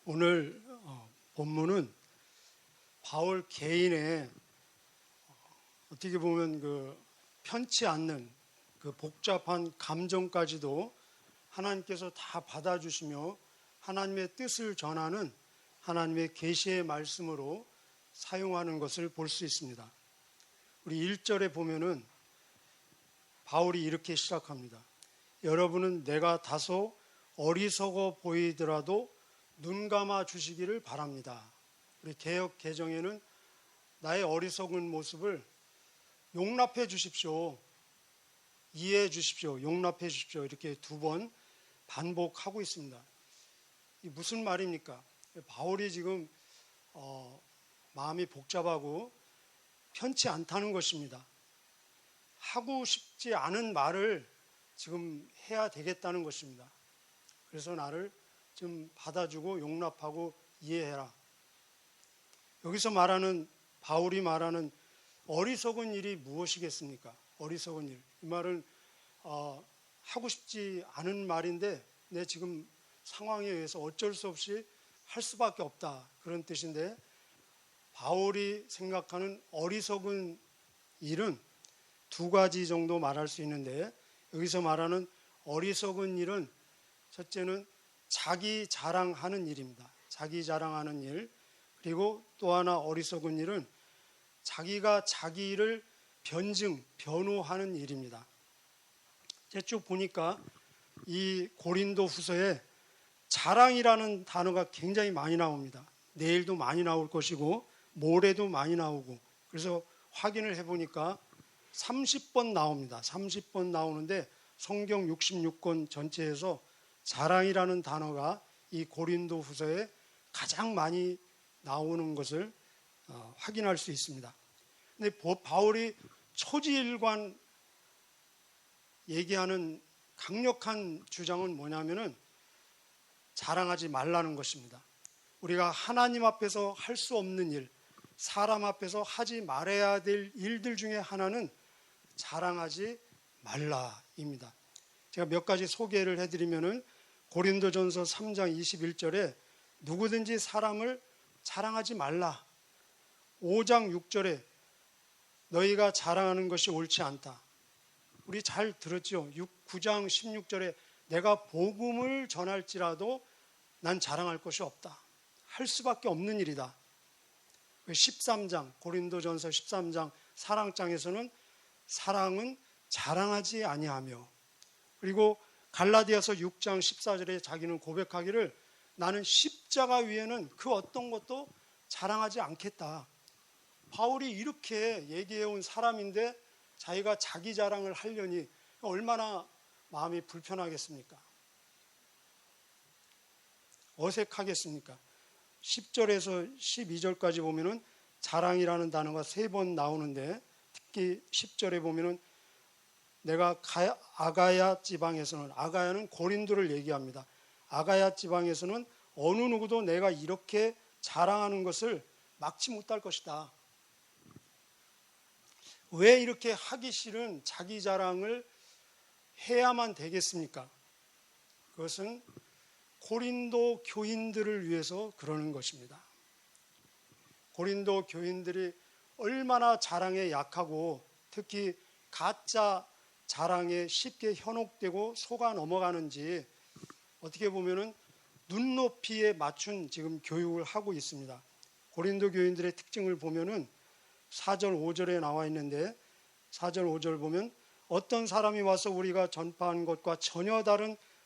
오늘 본문은 바울 개인의 어떻게 보면 그 편치 않는 그 복잡한 감정까지도 하나님께서 다 받아주시며 하나님의 뜻을 전하는 하나님의 계시의 말씀으로 사용하는 것을 볼 수 있습니다. 우리 1절에 보면은 바울이 이렇게 시작합니다. 여러분은 내가 다소 어리석어 보이더라도 눈 감아 주시기를 바랍니다. 우리 개역 개정에는 나의 어리석은 모습을 용납해 주십시오. 이해해 주십시오. 용납해 주십시오. 이렇게 두 번 반복하고 있습니다. 이 무슨 말입니까? 바울이 지금 마음이 복잡하고 편치 않다는 것입니다. 하고 싶지 않은 말을 지금 해야 되겠다는 것입니다. 그래서 나를 좀 받아주고 용납하고 이해해라. 여기서 말하는 바울이 말하는 어리석은 일이 무엇이겠습니까? 어리석은 일. 이 말은 하고 싶지 않은 말인데 내 지금 상황에 의해서 어쩔 수 없이 할 수밖에 없다. 그런 뜻인데 바울이 생각하는 어리석은 일은 두 가지 정도 말할 수 있는데 여기서 말하는 어리석은 일은 첫째는 자기 자랑하는 일입니다. 자기 자랑하는 일. 그리고 또 하나 어리석은 일은 자기가 자기를 변호하는 일입니다. 쭉 보니까 이 고린도 후서에 자랑이라는 단어가 굉장히 많이 나옵니다. 내일도 많이 나올 것이고 모레도 많이 나오고 그래서 확인을 해보니까 30번 나옵니다. 30번 나오는데 성경 66권 전체에서 자랑이라는 단어가 이 고린도 후서에 가장 많이 나오는 것을 확인할 수 있습니다. 근데 바울이 초지일관 얘기하는 강력한 주장은 뭐냐면은 자랑하지 말라는 것입니다. 우리가 하나님 앞에서 할 수 없는 일, 사람 앞에서 하지 말아야 될 일들 중에 하나는 자랑하지 말라입니다. 제가 몇 가지 소개를 해드리면은 고린도전서 3장 21절에 누구든지 사람을 자랑하지 말라. 5장 6절에 너희가 자랑하는 것이 옳지 않다. 우리 잘 들었죠? 9장 16절에 내가 복음을 전할지라도 난 자랑할 것이 없다. 할 수밖에 없는 일이다. 13장 고린도전서 13장 사랑장에서는 사랑은 자랑하지 아니하며 그리고 갈라디아서 6장 14절에 자기는 고백하기를 나는 십자가 위에는 그 어떤 것도 자랑하지 않겠다. 바울이 이렇게 얘기해온 사람인데 자기가 자기 자랑을 하려니 얼마나 마음이 불편하겠습니까? 어색하겠습니까? 10절에서 12절까지 보면은 자랑이라는 단어가 3번 나오는데 특히 10절에 보면은 내가 아가야 지방에서는 아가야는 고린도를 얘기합니다. 아가야 지방에서는 어느 누구도 내가 이렇게 자랑하는 것을 막지 못할 것이다. 왜 이렇게 하기 싫은 자기 자랑을 해야만 되겠습니까? 그것은 고린도 교인들을 위해서 그러는 것입니다. 고린도 교인들이 얼마나 자랑에 약하고 특히 가짜 자랑에 쉽게 현혹되고 속아 넘어가는지 어떻게 보면은 눈높이에 맞춘 지금 교육을 하고 있습니다. 고린도 교인들의 특징을 보면은 4절 5절에 나와 있는데 4절 5절 보면 어떤 사람이 와서 우리가 전파한 것과 전혀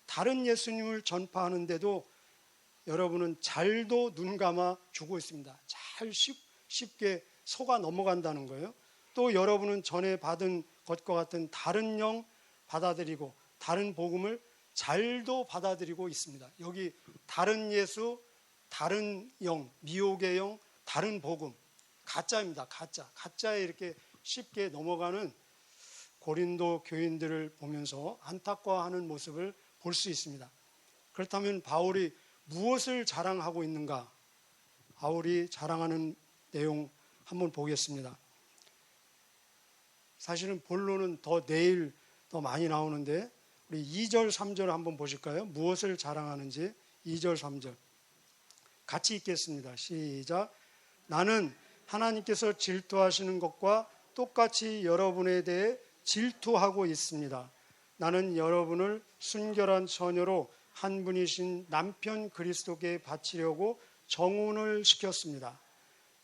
다른 예수님을 전파하는데도 여러분은 잘도 눈 감아 주고 있습니다. 잘 쉽게 속아 넘어간다는 거예요. 또 여러분은 전에 받은 것과 같은 다른 영 받아들이고 다른 복음을 잘도 받아들이고 있습니다. 여기 다른 예수, 다른 영, 미혹의 영, 다른 복음 가짜입니다. 가짜에 이렇게 쉽게 넘어가는 고린도 교인들을 보면서 안타까워하는 모습을 볼 수 있습니다. 그렇다면 바울이 무엇을 자랑하고 있는가? 바울이 자랑하는 내용 한번 보겠습니다. 사실은 본론은 내일 더 많이 나오는데 우리 2절, 3절 한번 보실까요? 무엇을 자랑하는지 2절, 3절. 같이 읽겠습니다. 시작. 나는 하나님께서 질투하시는 것과 똑같이 여러분에 대해 질투하고 있습니다. 나는 여러분을 순결한 처녀로 한 분이신 남편 그리스도께 바치려고 정혼을 시켰습니다.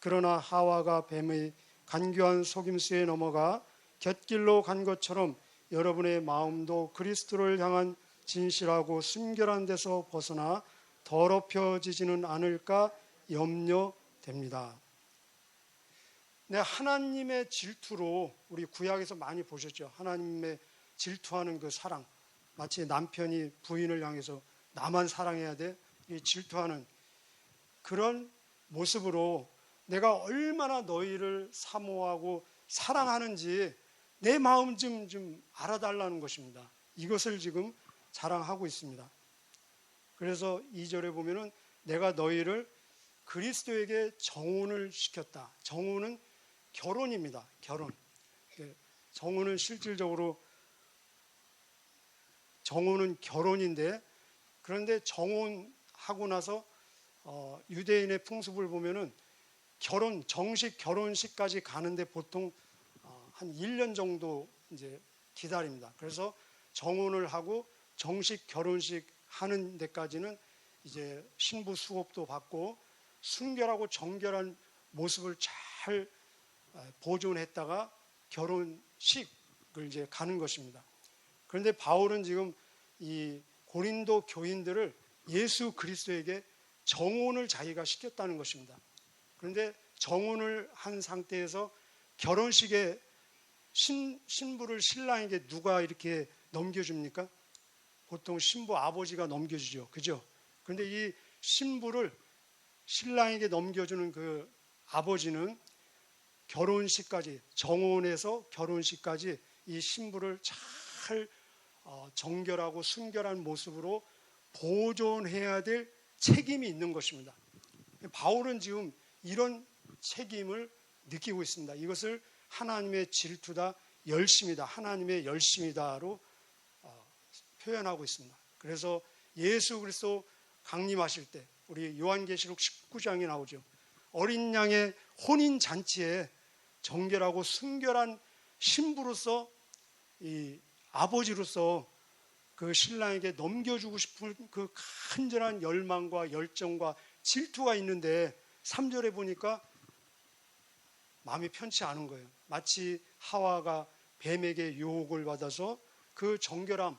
그러나 하와가 뱀의 간교한 속임수에 넘어가 곁길로 간 것처럼 여러분의 마음도 그리스도를 향한 진실하고 순결한 데서 벗어나 더럽혀지지는 않을까 염려됩니다. 네, 하나님의 질투로 우리 구약에서 많이 보셨죠. 하나님의 질투하는 그 사랑, 마치 남편이 부인을 향해서 나만 사랑해야 돼? 이 질투하는 그런 모습으로 내가 얼마나 너희를 사모하고 사랑하는지 내 마음 좀 알아달라는 것입니다. 이것을 지금 자랑하고 있습니다. 그래서 2절에 보면은 내가 너희를 그리스도에게 정혼을 시켰다. 정혼은 결혼입니다. 결혼. 정혼은 실질적으로 정혼은 결혼인데, 그런데 정혼하고 나서 유대인의 풍습을 보면은 정식 결혼식까지 가는데 보통 한 1년 정도 이제 기다립니다. 그래서 정혼을 하고 정식 결혼식 하는 데까지는 이제 신부 수업도 받고 순결하고 정결한 모습을 잘 보존했다가 결혼식을 이제 가는 것입니다. 그런데 바울은 지금 이 고린도 교인들을 예수 그리스도에게 정혼을 자기가 시켰다는 것입니다. 그런데 정혼을 한 상태에서 결혼식에 신부를 신랑에게 누가 이렇게 넘겨줍니까? 보통 신부 아버지가 넘겨주죠. 그죠? 그런데 이 신부를 신랑에게 넘겨주는 그 아버지는 결혼식까지, 정혼에서 결혼식까지 이 신부를 잘 정결하고 순결한 모습으로 보존해야 될 책임이 있는 것입니다. 바울은 지금 이런 책임을 느끼고 있습니다. 이것을 하나님의 질투다, 열심이다, 하나님의 열심이다로 표현하고 있습니다. 그래서 예수 그리스도 강림하실 때 우리 요한계시록 19장에 나오죠. 어린 양의 혼인 잔치에 정결하고 순결한 신부로서 이 아버지로서 그 신랑에게 넘겨주고 싶은 그 간절한 열망과 열정과 질투가 있는데 3절에 보니까 마음이 편치 않은 거예요. 마치 하와가 뱀에게 유혹을 받아서 그 정결함을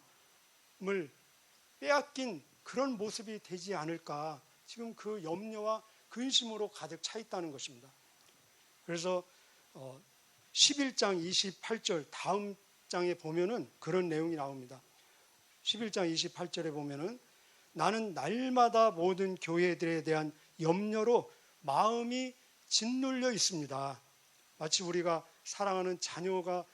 빼앗긴 그런 모습이 되지 않을까, 지금 그 염려와 근심으로 가득 차 있다는 것입니다. 그래서 11장 28절 다음 장에 보면은 그런 내용이 나옵니다. 11장 28절에 보면은 나는 날마다 모든 교회들에 대한 염려로 마음이 짓눌려 있습니다. 마치 우리가 사랑하는 자녀가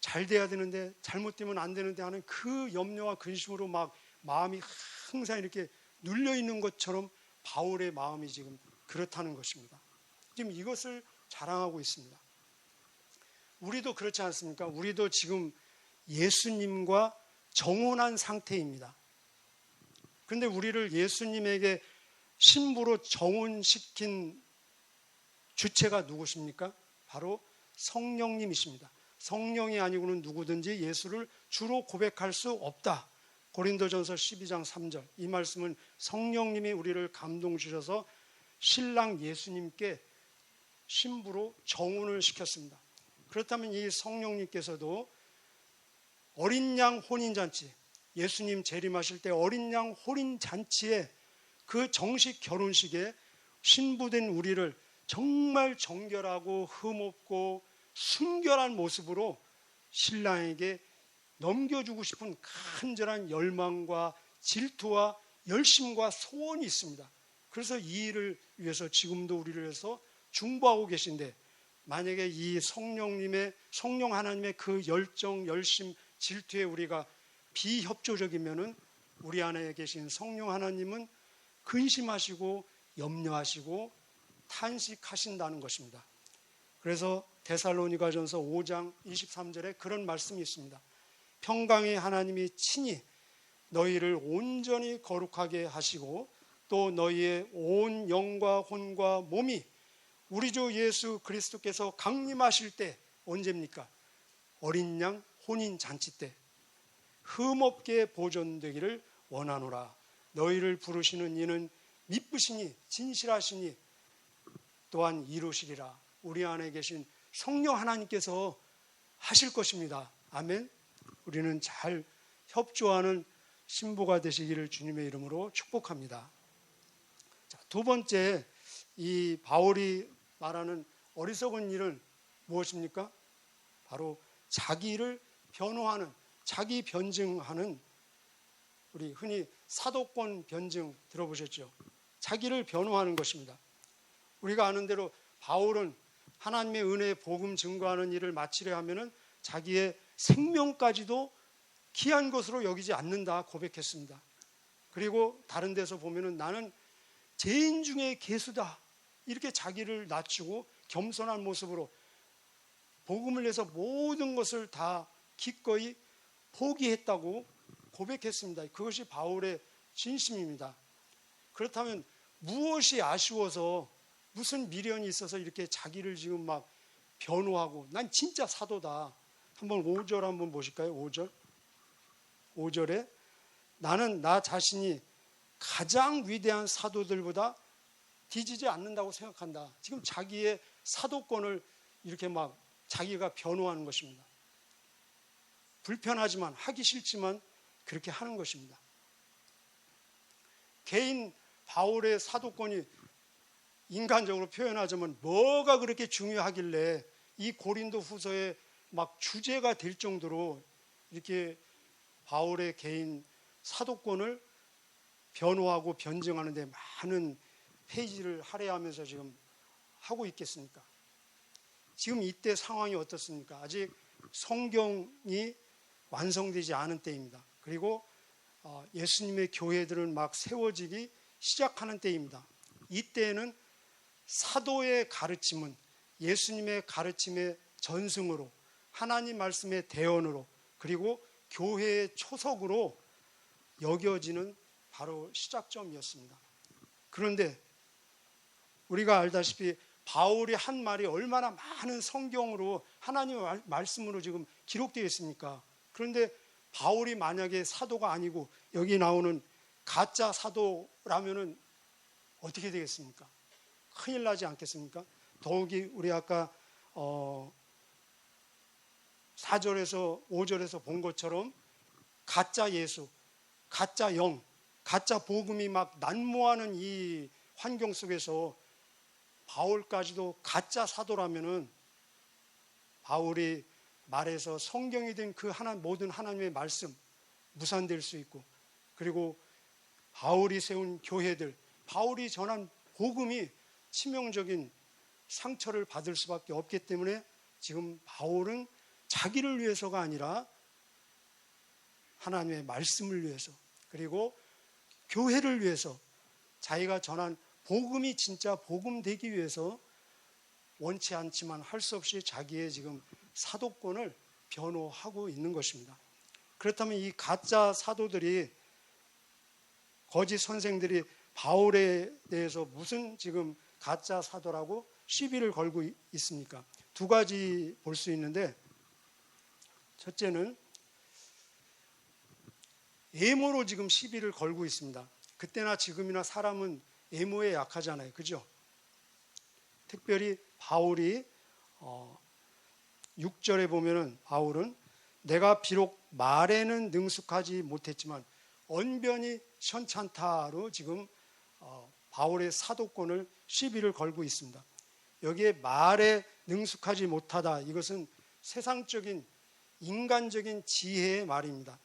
잘 돼야 되는데 잘못되면 안 되는데 하는 그 염려와 근심으로 막 마음이 항상 이렇게 눌려 있는 것처럼 바울의 마음이 지금 그렇다는 것입니다. 지금 이것을 자랑하고 있습니다. 우리도 그렇지 않습니까? 우리도 지금 예수님과 정혼한 상태입니다. 그런데 우리를 예수님에게 신부로 정혼시킨 주체가 누구십니까? 바로 성령님이십니다. 성령이 아니고는 누구든지 예수를 주로 고백할 수 없다. 고린도전서 12장 3절, 이 말씀은 성령님이 우리를 감동 주셔서 신랑 예수님께 신부로 정혼을 시켰습니다. 그렇다면 이 성령님께서도 어린 양 혼인잔치, 예수님 재림하실 때 어린 양 혼인잔치에 그 정식 결혼식에 신부된 우리를 정말 정결하고 흠없고 순결한 모습으로 신랑에게 넘겨주고 싶은 간절한 열망과 질투와 열심과 소원이 있습니다. 그래서 이 일을 위해서 지금도 우리를 위해서 중보하고 계신데, 만약에 이 성령 하나님의 그 열정, 열심, 질투에 우리가 비협조적이면은 우리 안에 계신 성령 하나님은 근심하시고 염려하시고 탄식하신다는 것입니다. 그래서 데살로니가전서 5장 23절에 그런 말씀이 있습니다. 평강의 하나님이 친히 너희를 온전히 거룩하게 하시고 또 너희의 온 영과 혼과 몸이 우리 주 예수 그리스도께서 강림하실 때, 언제입니까? 어린 양 혼인 잔치 때 흠없게 보존되기를 원하노라. 너희를 부르시는 이는 미쁘시니 진실하시니 또한 이루시리라. 우리 안에 계신 성령 하나님께서 하실 것입니다. 아멘. 우리는 잘 협조하는 신부가 되시기를 주님의 이름으로 축복합니다. 자, 두 번째, 이 바울이 말하는 어리석은 일은 무엇입니까? 바로 자기를 변호하는, 자기 변증하는, 우리 흔히 사도권 변증 들어보셨죠? 자기를 변호하는 것입니다. 우리가 아는 대로 바울은 하나님의 은혜의 복음 증거하는 일을 마치려 하면은 자기의 생명까지도 귀한 것으로 여기지 않는다 고백했습니다. 그리고 다른 데서 보면은 나는 죄인 중에 괴수다, 이렇게 자기를 낮추고 겸손한 모습으로 복음을 위해서 모든 것을 다 기꺼이 포기했다고 고백했습니다. 그것이 바울의 진심입니다. 그렇다면 무엇이 아쉬워서, 무슨 미련이 있어서 이렇게 자기를 지금 막 변호하고 난 진짜 사도다. 한번 5절 한번 보실까요? 5절. 5절에 나는 나 자신이 가장 위대한 사도들보다 뒤지지 않는다고 생각한다. 지금 자기의 사도권을 이렇게 막 자기가 변호하는 것입니다. 불편하지만, 하기 싫지만 그렇게 하는 것입니다. 개인 바울의 사도권이 인간적으로 표현하자면 뭐가 그렇게 중요하길래 이 고린도 후서에 막 주제가 될 정도로 이렇게 바울의 개인 사도권을 변호하고 변증하는 데 많은 페이지를 할애하면서 지금 하고 있겠습니까? 지금 이때 상황이 어떻습니까? 아직 성경이 완성되지 않은 때입니다. 그리고 예수님의 교회들은 막 세워지기 시작하는 때입니다. 이때에는 사도의 가르침은 예수님의 가르침의 전승으로, 하나님 말씀의 대언으로, 그리고 교회의 초석으로 여겨지는 바로 시작점이었습니다. 그런데 우리가 알다시피 바울이 한 말이 얼마나 많은 성경으로, 하나님의 말씀으로 지금 기록되어 있습니까? 그런데 바울이 만약에 사도가 아니고 여기 나오는 가짜 사도라면은 어떻게 되겠습니까? 큰일 나지 않겠습니까? 더욱이 우리 아까 4절에서 5절에서 본 것처럼 가짜 예수, 가짜 영, 가짜 복음이 막 난무하는 이 환경 속에서 바울까지도 가짜 사도라면은 바울이 말해서 성경이 된 그 모든 하나님의 말씀 무산될 수 있고, 그리고 바울이 세운 교회들, 바울이 전한 복음이 치명적인 상처를 받을 수밖에 없기 때문에 지금 바울은 자기를 위해서가 아니라 하나님의 말씀을 위해서, 그리고 교회를 위해서, 자기가 전한 복음이 진짜 복음 되기 위해서 원치 않지만 할 수 없이 자기의 지금 사도권을 변호하고 있는 것입니다. 그렇다면 이 가짜 사도들이, 거짓 선생들이 바울에 대해서 무슨 지금 가짜 사도라고 시비를 걸고 있습니까? 두 가지 볼 수 있는데, 첫째는 애모로 지금 시비를 걸고 있습니다. 그때나 지금이나 사람은 애모에 약하잖아요. 그죠? 특별히 바울이 6절에 보면은 바울은 내가 비록 말에는 능숙하지 못했지만 언변이 현찬타로 지금 바울의 사도권을 시비를 걸고 있습니다. 여기에 말에 능숙하지 못하다, 이것은 세상적인 인간적인 지혜의 말입니다.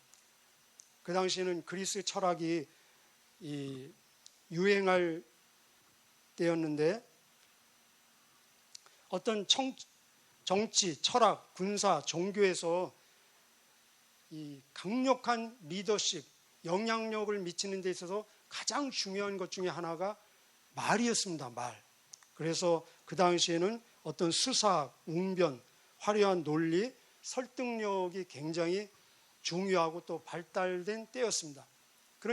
그 당시에는 그리스 철학이 유행할 때였는데 어떤 정치, 철학, 군사, 종교에서 이 강력한 리더십, 영향력을 미치는 데 있어서 가장 중요한 것 중에 하나가 말이었습니다. 말. 그래서 그 당시에는 어떤 수사학, 웅변, 화려한 논리, 설득력이 굉장히 중요하고 또 발달된 때였습니다.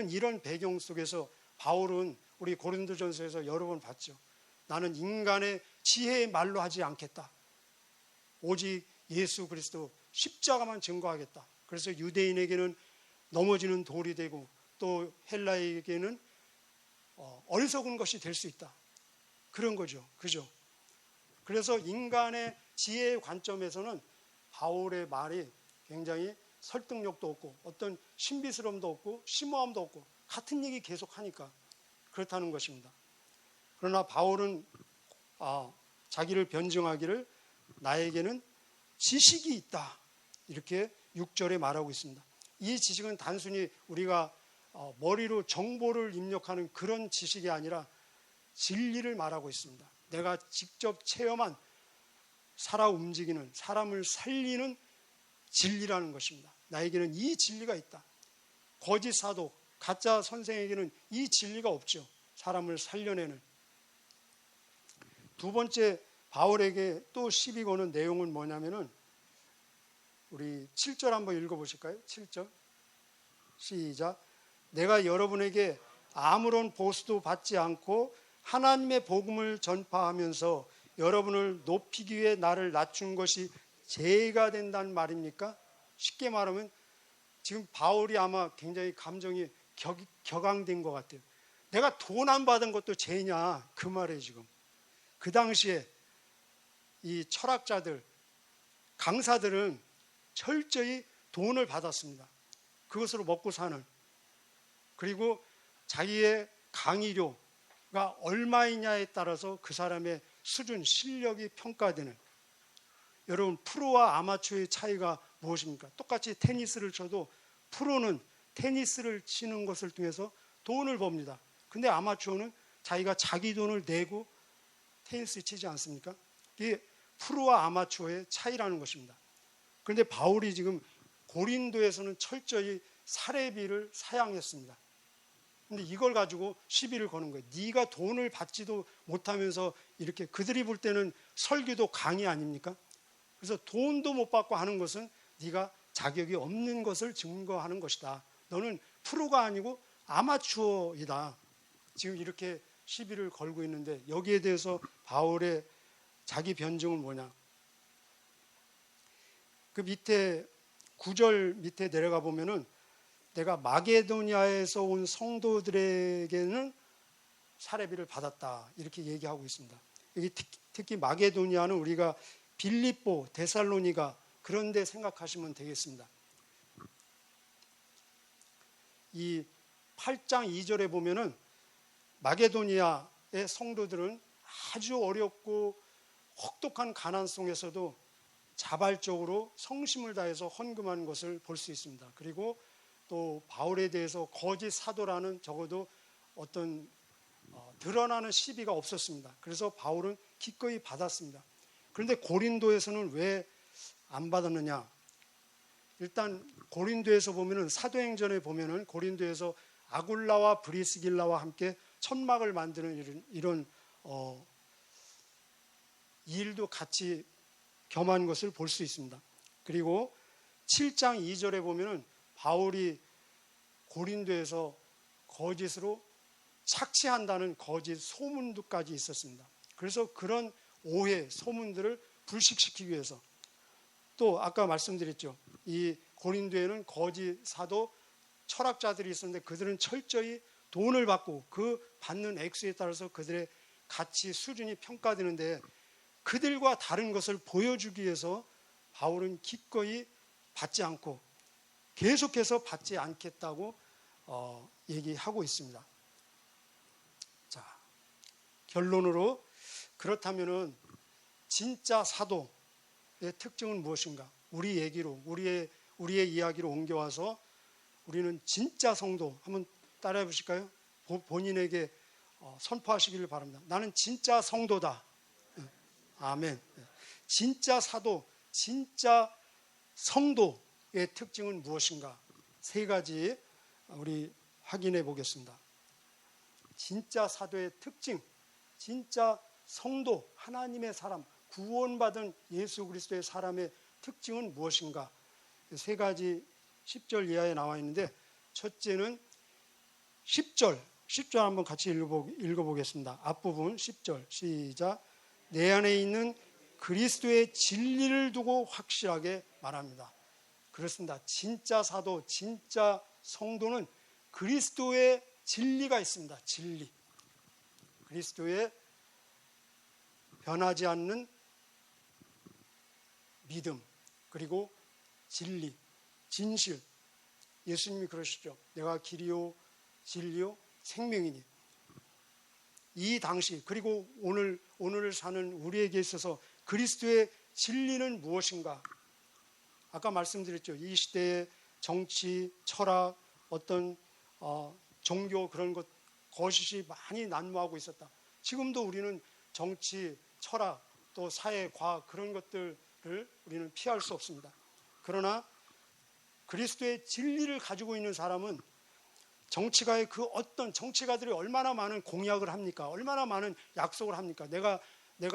이런 배경 속에서 바울은 우리 고린도전서에서 여러 번 봤죠. 나는 인간의 지혜의 말로 하지 않겠다. 오직 예수 그리스도 십자가만 증거하겠다. 그래서 유대인에게는 넘어지는 돌이 되고 또 헬라에게는 어리석은 것이 될 수 있다. 그런 거죠. 그죠? 그래서 인간의 지혜의 관점에서는 바울의 말이 굉장히 설득력도 없고 어떤 신비스러움도 없고 심오함도 없고 같은 얘기 계속 하니까 그렇다는 것입니다. 그러나 바울은 자기를 변증하기를 나에게는 지식이 있다. 이렇게 6절에 말하고 있습니다. 이 지식은 단순히 우리가 머리로 정보를 입력하는 그런 지식이 아니라 진리를 말하고 있습니다. 내가 직접 체험한 살아 움직이는 사람을 살리는 진리라는 것입니다. 나에게는 이 진리가 있다. 거짓 사도, 가짜 선생에게는 이 진리가 없죠. 사람을 살려내는. 두 번째 바울에게 또 시비 거는 내용은 뭐냐면은 우리 7절 한번 읽어보실까요? 7절 시작. 내가 여러분에게 아무런 보수도 받지 않고 하나님의 복음을 전파하면서 여러분을 높이기 위해 나를 낮춘 것이 죄가 된다는 말입니까? 쉽게 말하면 지금 바울이 아마 굉장히 감정이 격앙된 것 같아요. 내가 돈 안 받은 것도 죄냐? 그 말이에요 지금. 그 당시에 이 철학자들, 강사들은 철저히 돈을 받았습니다. 그것으로 먹고 사는. 그리고 자기의 강의료가 얼마이냐에 따라서 그 사람의 수준, 실력이 평가되는. 여러분, 프로와 아마추어의 차이가 무엇입니까? 똑같이 테니스를 쳐도 프로는 테니스를 치는 것을 통해서 돈을 법니다. 근데 아마추어는 자기가 자기 돈을 내고 테니스 치지 않습니까? 이게 프로와 아마추어의 차이라는 것입니다. 그런데 바울이 지금 고린도에서는 철저히 사례비를 사양했습니다. 근데 이걸 가지고 시비를 거는 거예요. 네가 돈을 받지도 못하면서 이렇게 그들이 볼 때는 설교도 강의 아닙니까? 그래서 돈도 못 받고 하는 것은 네가 자격이 없는 것을 증거하는 것이다. 너는 프로가 아니고 아마추어이다. 지금 이렇게 시비를 걸고 있는데 여기에 대해서 바울의 자기 변증은 뭐냐? 그 밑에 9절 밑에 내려가 보면은 내가 마게도니아에서 온 성도들에게는 사례비를 받았다. 이렇게 얘기하고 있습니다. 여기 특히 마게도니아는 우리가 빌립보, 데살로니가 그런 데 생각하시면 되겠습니다. 이 8장 2절에 보면은 마게도니아의 성도들은 아주 어렵고 혹독한 가난 속에서도 자발적으로 성심을 다해서 헌금하는 것을 볼 수 있습니다. 그리고 또 바울에 대해서 거짓 사도라는 적어도 어떤 드러나는 시비가 없었습니다. 그래서 바울은 기꺼이 받았습니다. 그런데 고린도에서는 왜 안 받았느냐? 일단 고린도에서 보면은 사도행전에 보면은 고린도에서 아굴라와 브리스길라와 함께 천막을 만드는 이런 일도 같이 겸한 것을 볼 수 있습니다. 그리고 7장 2절에 보면은 바울이 고린도에서 거짓으로 착취한다는 거짓 소문도까지 있었습니다. 그래서 그런 오해, 소문들을 불식시키기 위해서 또 아까 말씀드렸죠. 이 고린도에는 거짓 사도 철학자들이 있었는데 그들은 철저히 돈을 받고 그 받는 액수에 따라서 그들의 가치 수준이 평가되는데 그들과 다른 것을 보여주기 위해서 바울은 기꺼이 받지 않고 계속해서 받지 않겠다고 얘기하고 있습니다. 자, 결론으로 그렇다면은 진짜 사도의 특징은 무엇인가? 우리 얘기로 우리의 이야기로 옮겨와서 우리는 진짜 성도 한번 따라해 보실까요? 본인에게 선포하시기를 바랍니다. 나는 진짜 성도다. 아멘. 진짜 사도, 진짜 성도의 특징은 무엇인가? 세 가지 우리 확인해 보겠습니다. 진짜 사도의 특징, 진짜 성도, 하나님의 사람, 구원받은 예수 그리스도의 사람의 특징은 무엇인가? 세 가지 10절 이하에 나와 있는데 첫째는 10절 10절 한번 같이 읽어보겠습니다. 앞부분 10절 시작. 내 안에 있는 그리스도의 진리를 두고 확실하게 말합니다. 그렇습니다. 진짜 사도, 진짜 성도는 그리스도의 진리가 있습니다. 진리. 그리스도의 변하지 않는 믿음, 그리고 진리, 진실. 예수님이 그러시죠. 내가 길이요 진리요 생명이니. 이 당시 그리고 오늘을 사는 우리에게 있어서 그리스도의 진리는 무엇인가? 아까 말씀드렸죠. 이 시대의 정치, 철학, 어떤 종교 그런 것 거짓이 많이 난무하고 있었다. 지금도 우리는 정치, 철학, 또 사회, 과학 그런 것들을 우리는 피할 수 없습니다. 그러나 그리스도의 진리를 가지고 있는 사람은 정치가의 그 어떤 정치가들이 얼마나 많은 공약을 합니까? 얼마나 많은 약속을 합니까? 내가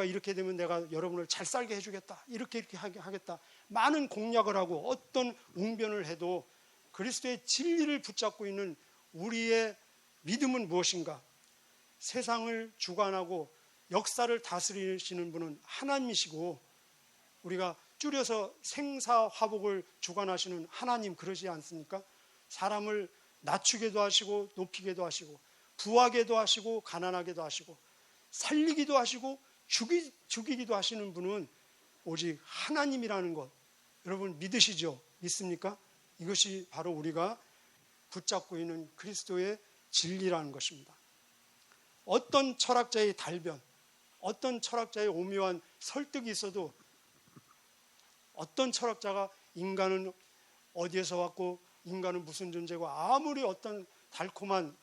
이렇게 되면 내가 여러분을 잘 살게 해주겠다. 이렇게 하겠다. 많은 공약을 하고 어떤 웅변을 해도 그리스도의 진리를 붙잡고 있는 우리의 믿음은 무엇인가? 세상을 주관하고 역사를 다스리시는 분은 하나님이시고 우리가 줄여서 생사화복을 주관하시는 하나님 그러지 않습니까? 사람을 낮추게도 하시고 높이게도 하시고 부하게도 하시고 가난하게도 하시고 살리기도 하시고 죽이기도 하시는 분은 오직 하나님이라는 것 여러분 믿으시죠? 믿습니까? 이것이 바로 우리가 붙잡고 있는 그리스도의 진리라는 것입니다. 어떤 철학자의 달변, 어떤 철학자의 오묘한 설득이 있어도 어떤 철학자가 인간은 어디에서 왔고 인간은 무슨 존재고 아무리 어떤 달콤한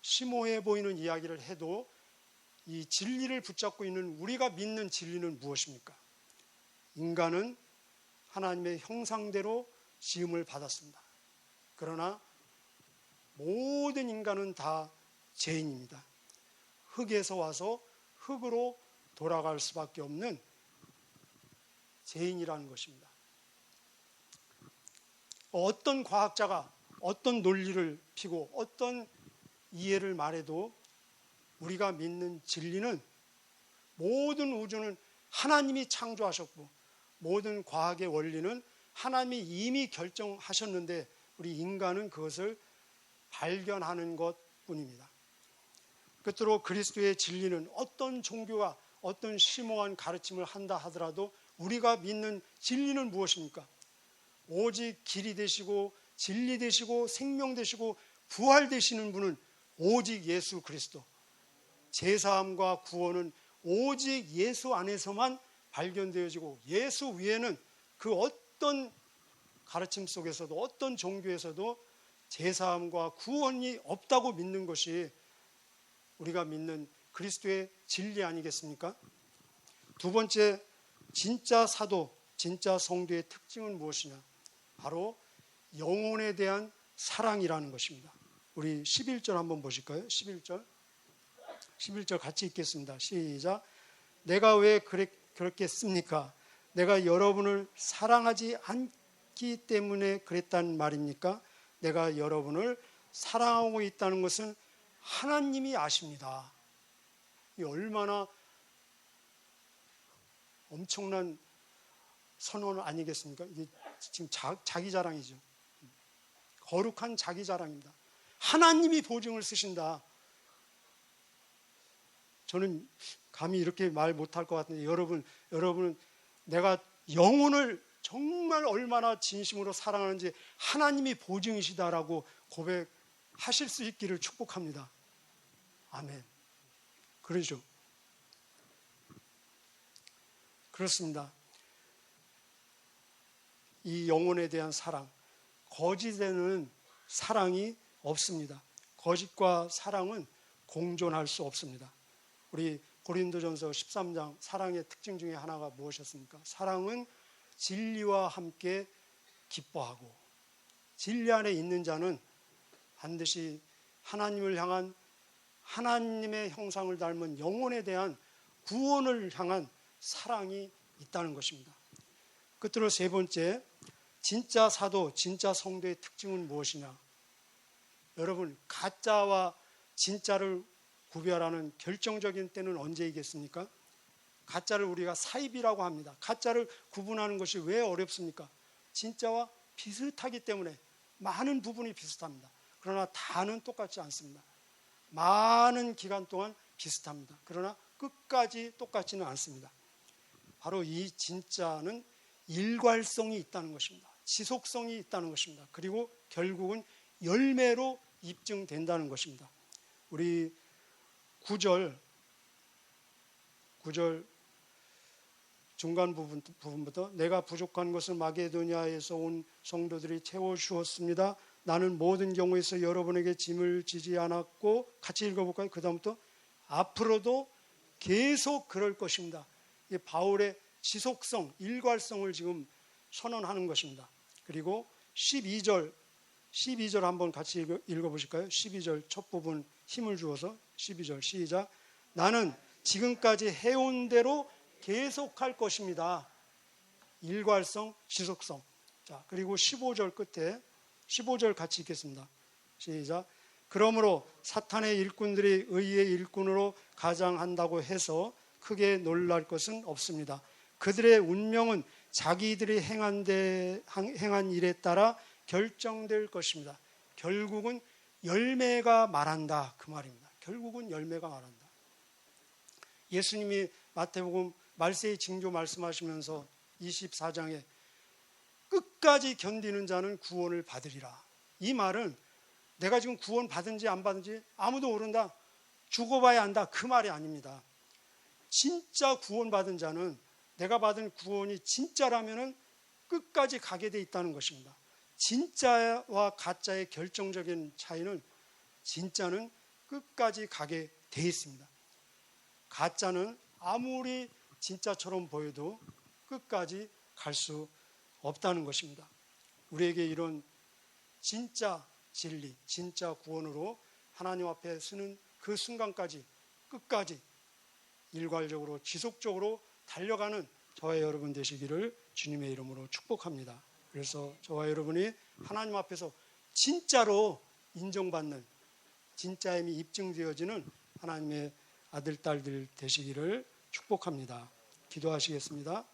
심오해 보이는 이야기를 해도 이 진리를 붙잡고 있는 우리가 믿는 진리는 무엇입니까? 인간은 하나님의 형상대로 지음을 받았습니다. 그러나 모든 인간은 다 죄인입니다. 흙에서 와서 흙으로 돌아갈 수밖에 없는 죄인이라는 것입니다. 어떤 과학자가 어떤 논리를 피고 어떤 이해를 말해도 우리가 믿는 진리는 모든 우주는 하나님이 창조하셨고 모든 과학의 원리는 하나님이 이미 결정하셨는데 우리 인간은 그것을 발견하는 것뿐입니다. 끝으로 그리스도의 진리는 어떤 종교가 어떤 심오한 가르침을 한다 하더라도 우리가 믿는 진리는 무엇입니까? 오직 길이 되시고 진리 되시고 생명 되시고 부활 되시는 분은 오직 예수 그리스도. 제사함과 구원은 오직 예수 안에서만 발견되어지고 예수 위에는 그 어떤 가르침 속에서도 어떤 종교에서도 제사함과 구원이 없다고 믿는 것이 우리가 믿는 그리스도의 진리 아니겠습니까? 두 번째, 진짜 사도, 진짜 성도의 특징은 무엇이냐? 바로 영혼에 대한 사랑이라는 것입니다. 우리 11절 한번 보실까요? 11절 같이 읽겠습니다. 시작. 내가 왜 그랬겠습니까? 내가 여러분을 사랑하지 않기 때문에 그랬단 말입니까? 내가 여러분을 사랑하고 있다는 것은 하나님이 아십니다. 이 얼마나 엄청난 선언 아니겠습니까? 이게 지금 자기 자랑이죠. 거룩한 자기 자랑입니다. 하나님이 보증을 쓰신다. 저는 감히 이렇게 말 못할 것 같은데 여러분은 내가 영혼을 정말 얼마나 진심으로 사랑하는지 하나님이 보증이시다라고 고백하실 수 있기를 축복합니다. 아멘. 그러죠. 그렇습니다. 이 영혼에 대한 사랑, 거짓에는 사랑이 없습니다. 거짓과 사랑은 공존할 수 없습니다. 우리 고린도전서 13장 사랑의 특징 중에 하나가 무엇이었습니까? 사랑은 진리와 함께 기뻐하고 진리 안에 있는 자는 반드시 하나님을 향한 하나님의 형상을 닮은 영혼에 대한 구원을 향한 사랑이 있다는 것입니다. 끝으로 세 번째, 진짜 사도, 진짜 성도의 특징은 무엇이냐? 여러분, 가짜와 진짜를 구별하는 결정적인 때는 언제이겠습니까? 가짜를 우리가 사입이라고 합니다. 가짜를 구분하는 것이 왜 어렵습니까? 진짜와 비슷하기 때문에 많은 부분이 비슷합니다. 그러나 다는 똑같지 않습니다. 많은 기간 동안 비슷합니다. 그러나 끝까지 똑같지는 않습니다. 바로 이 진짜는 일괄성이 있다는 것입니다. 지속성이 있다는 것입니다. 그리고 결국은 열매로 입증된다는 것입니다. 우리 9절 중간 부분부터 내가 부족한 것을 마게도냐에서 온 성도들이 채워주었습니다. 나는 모든 경우에서 여러분에게 짐을 지지 않았고, 같이 읽어볼까요? 그 다음부터 앞으로도 계속 그럴 것입니다. 이 바울의 지속성, 일괄성을 지금 선언하는 것입니다. 그리고 12절 한번 같이 읽어보실까요? 12절 첫 부분 힘을 주어서 12절 시작. 나는 지금까지 해온 대로 계속할 것입니다. 일괄성, 지속성. 자, 그리고 15절 끝에 15절 같이 읽겠습니다. 시작. 그러므로 사탄의 일꾼들이 의의 일꾼으로 가장한다고 해서 크게 놀랄 것은 없습니다. 그들의 운명은 자기들이 행한 일에 따라 결정될 것입니다. 결국은 열매가 말한다, 그 말입니다. 결국은 열매가 말한다. 예수님이 마태복음 말세의 징조 말씀하시면서 24장에 끝까지 견디는 자는 구원을 받으리라. 이 말은 내가 지금 구원 받은지 안 받은지 아무도 모른다, 죽어봐야 안다, 그 말이 아닙니다. 진짜 구원 받은 자는, 내가 받은 구원이 진짜라면 끝까지 가게 돼 있다는 것입니다. 진짜와 가짜의 결정적인 차이는, 진짜는 끝까지 가게 돼 있습니다. 가짜는 아무리 진짜처럼 보여도 끝까지 갈 수 없다는 것입니다. 우리에게 이런 진짜 진리, 진짜 구원으로 하나님 앞에 서는 그 순간까지 끝까지 일괄적으로 지속적으로 달려가는 저와 여러분 되시기를 주님의 이름으로 축복합니다. 그래서 저와 여러분이 하나님 앞에서 진짜로 인정받는, 진짜임이 입증되어지는 하나님의 아들, 딸들 되시기를 축복합니다. 기도하시겠습니다.